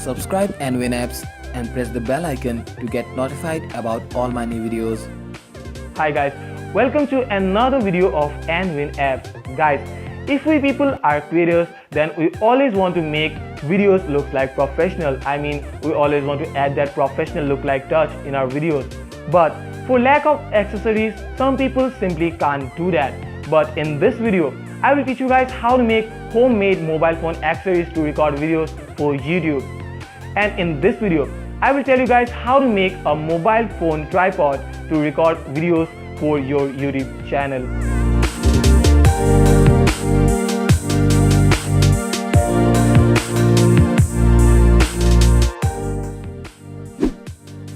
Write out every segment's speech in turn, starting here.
subscribe and win apps and press the bell icon to get notified about all my new videos. Hi guys, welcome to another video of Win apps. Guys, if we people are creators, then we always want to make videos look like professional. I mean, we always want to add that professional look like touch in our videos. But for lack of accessories, some people simply can't do that. But in this video, I will teach you guys how to make homemade mobile phone accessories to record videos for YouTube. And in this video, I will tell you guys how to make a mobile phone tripod to record videos for your YouTube channel.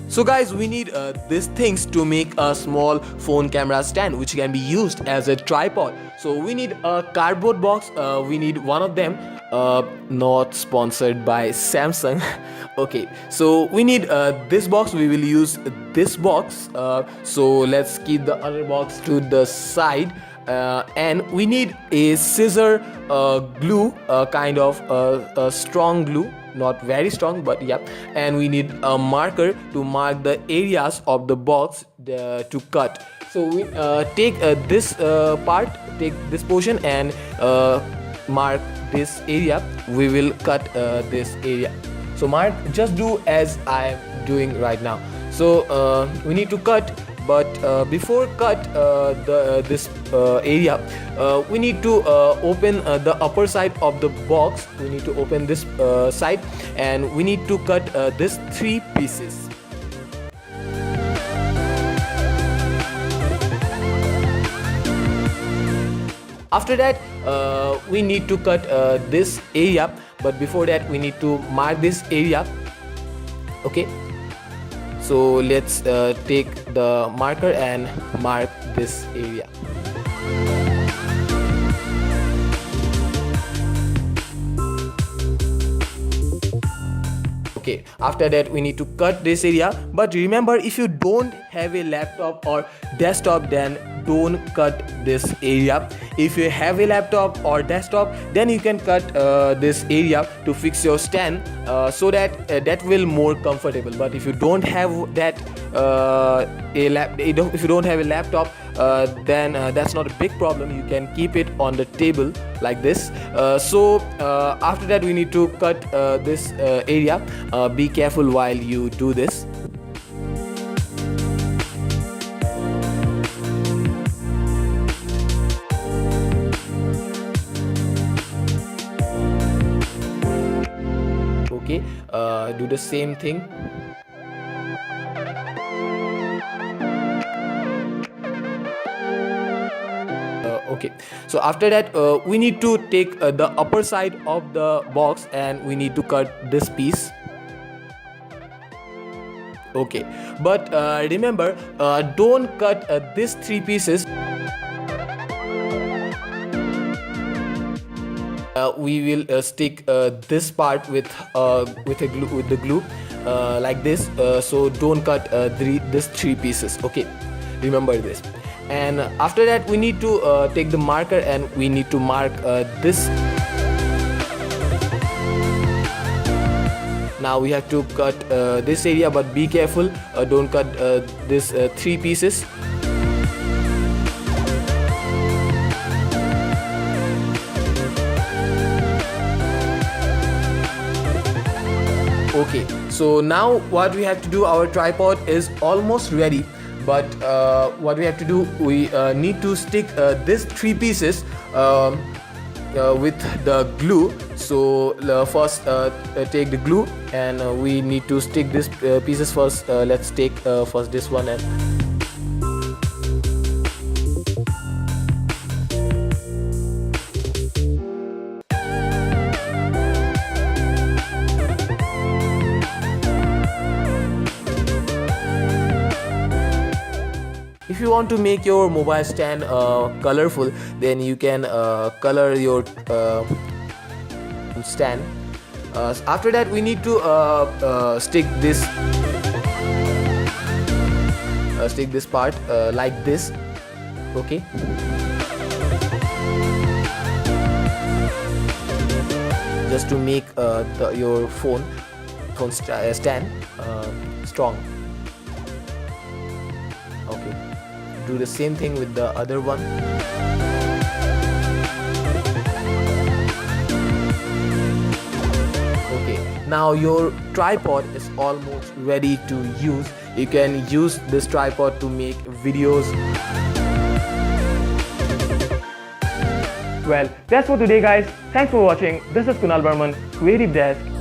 So guys, we need these things to make a small phone camera stand which can be used as a tripod. So we need a cardboard box, we need one of them, not sponsored by Samsung. Okay, so we need this box, we will use this box, so let's keep the other box to the side. And we need a scissor glue, kind of a strong glue, not very strong, but yeah. And we need a marker to mark the areas of the box to cut. So we take this part, take this portion and mark this area. We will cut this area. So mark, just do as I am doing right now. So we need to cut. But before cut this area, we need to open the upper side of the box. We need to open this side and we need to cut this 3 pieces. After that, we need to cut this area, but before that we need to mark this area. Okay. So let's take the marker and mark this area. Okay, after that we need to cut this area. But remember, if you don't have a laptop or desktop, then don't cut this area. If you have a laptop or desktop, then you can cut this area to fix your stand, so that that will more comfortable. But if you don't have that if you don't have a laptop, then that's not a big problem. You can keep it on the table like this. So after that we need to cut this area. Be careful while you do this. Okay, do the same thing. Okay, so after that we need to take the upper side of the box and we need to cut this piece. Okay, but remember, don't cut these 3 pieces. We will stick this part with the glue like this. So don't cut these 3 pieces. Okay, remember this. And after that we need to take the marker and we need to mark this. Now we have to cut this area, but be careful, don't cut this 3 pieces. Okay, so now what we have to do, our tripod is almost ready. But what we have to do, we need to stick these 3 pieces with the glue. So first take the glue and we need to stick these pieces first. Let's take first this one and if you want to make your mobile stand colorful, then you can color your stand. After that we need to stick this part like this. Okay, just to make your phone iPhone stand strong. Okay, do the same thing with the other one. Okay, now your tripod is almost ready to use. You can use this tripod to make videos. Well, that's for today guys. Thanks for watching. This is Kunal Burman, Creative Desk.